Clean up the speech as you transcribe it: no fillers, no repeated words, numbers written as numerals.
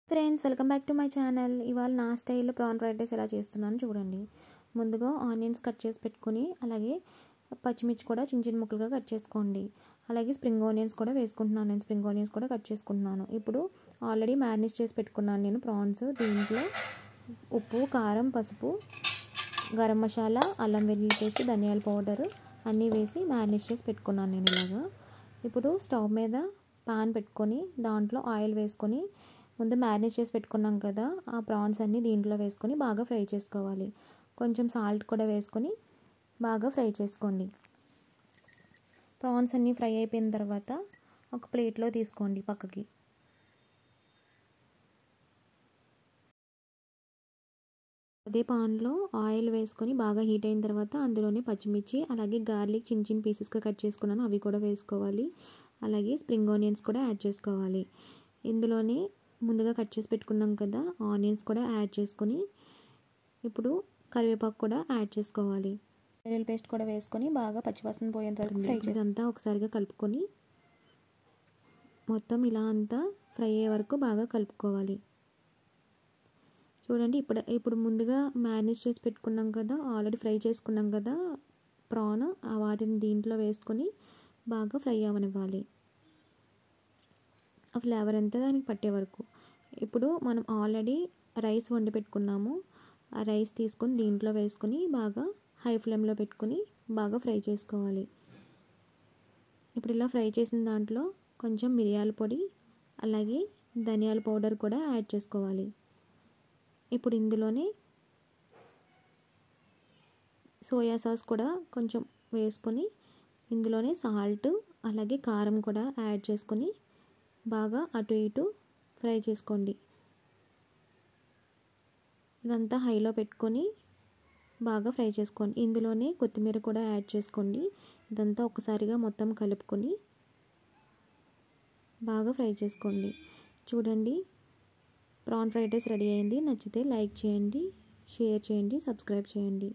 Friends welcome back to my channel. ఇవాళ నా స్టైల్లో ప్రాన్ ఫ్రైడ్ రైస్ ఎలా చేస్తున్నాను చూడండి. ముందుగా ఆనియన్స్ కట్ చేసి పెట్టుకొని అలాగే పచ్చిమిర్చి కూడా చిన్న చిన్న ముక్కలుగా కట్ చేసుకోండి. అలాగే స్ప్రింగ్ ఆనియన్స్ కూడా వేసుకుంటున్నాను. నేను స్ప్రింగ్ ఆనియన్స్ కూడా కట్ చేసుకుంటున్నాను. ఇప్పుడు ఆల్రెడీ మ్యారినేట్ చేసి పెట్టుకున్నాను నేను ప్రాన్స్. దీంట్లో ఉప్పు, కారం, పసుపు, గరం మసాలా, అల్లం వెల్లుల్లి పేస్ట్, ధనియాల పౌడర్ అన్నీ వేసి మ్యారినేట్ చేసి పెట్టుకున్నాను నేను ఇలాగా. ఇప్పుడు స్టవ్ మీద పాన్ పెట్టుకొని దాంట్లో ఆయిల్ వేసుకొని ముందు మ్యారినేట్ చేసి పెట్టుకున్నాం కదా ఆ ప్రాన్స్ అన్నీ దీంట్లో వేసుకొని బాగా ఫ్రై చేసుకోవాలి. కొంచెం సాల్ట్ కూడా వేసుకొని బాగా ఫ్రై చేసుకోండి. ప్రాన్స్ అన్నీ ఫ్రై అయిపోయిన తర్వాత ఒక ప్లేట్లో తీసుకోండి పక్కకి. అదే పాన్లో ఆయిల్ వేసుకొని బాగా హీట్ అయిన తర్వాత అందులోనే పచ్చిమిర్చి అలాగే గార్లిక్ చిన్న చిన్న పీసెస్గా కట్ చేసుకున్నాను అవి కూడా వేసుకోవాలి. అలాగే స్ప్రింగ్ ఆనియన్స్ కూడా యాడ్ చేసుకోవాలి. ఇందులోనే ముందుగా కట్ చేసి పెట్టుకున్నాం కదా ఆనియన్స్ కూడా యాడ్ చేసుకొని ఇప్పుడు కరివేపాకు కూడా యాడ్ చేసుకోవాలి. వెల్లుల్లి పేస్ట్ కూడా వేసుకొని బాగా పచ్చివాసన పోయేంత వరకు ఫ్రై చేసి ఒకసారిగా కలుపుకొని మొత్తం ఇలా అంతా ఫ్రై అయ్యే వరకు బాగా కలుపుకోవాలి. చూడండి ఇప్పుడు ముందుగా మ్యారినేట్ చేసి పెట్టుకున్నాం కదా ఆల్రెడీ ఫ్రై చేసుకున్నాం కదా ప్రాన్ వాటిని దీంట్లో వేసుకొని బాగా ఫ్రై అవ్వనివ్వాలి. ఆ ఫ్లేవర్ అంతా దానికి పట్టే వరకు. ఇప్పుడు మనం ఆల్రెడీ రైస్ వండి పెట్టుకున్నాము. ఆ రైస్ తీసుకొని దీంట్లో వేసుకొని బాగా హై ఫ్లేమ్లో పెట్టుకొని బాగా ఫ్రై చేసుకోవాలి. ఇప్పుడు ఇలా ఫ్రై చేసిన దాంట్లో కొంచెం మిరియాల పొడి అలాగే ధనియాల పౌడర్ కూడా యాడ్ చేసుకోవాలి. ఇప్పుడు ఇందులోనే సోయా సాస్ కూడా కొంచెం వేసుకొని ఇందులోనే సాల్ట్ అలాగే కారం కూడా యాడ్ చేసుకొని బాగా అటు ఇటు ఫ్రై చేసుకోండి. ఇదంతా హైలో పెట్టుకొని బాగా ఫ్రై చేసుకోండి. ఇందులోనే కొత్తిమీర కూడా యాడ్ చేసుకోండి. ఇదంతా ఒకసారిగా మొత్తం కలుపుకొని బాగా ఫ్రై చేసుకోండి. చూడండి ప్రాన్ ఫ్రైడ్ రైస్ రెడీ అయింది. నచ్చితే లైక్ చేయండి, షేర్ చేయండి, సబ్స్క్రైబ్ చేయండి.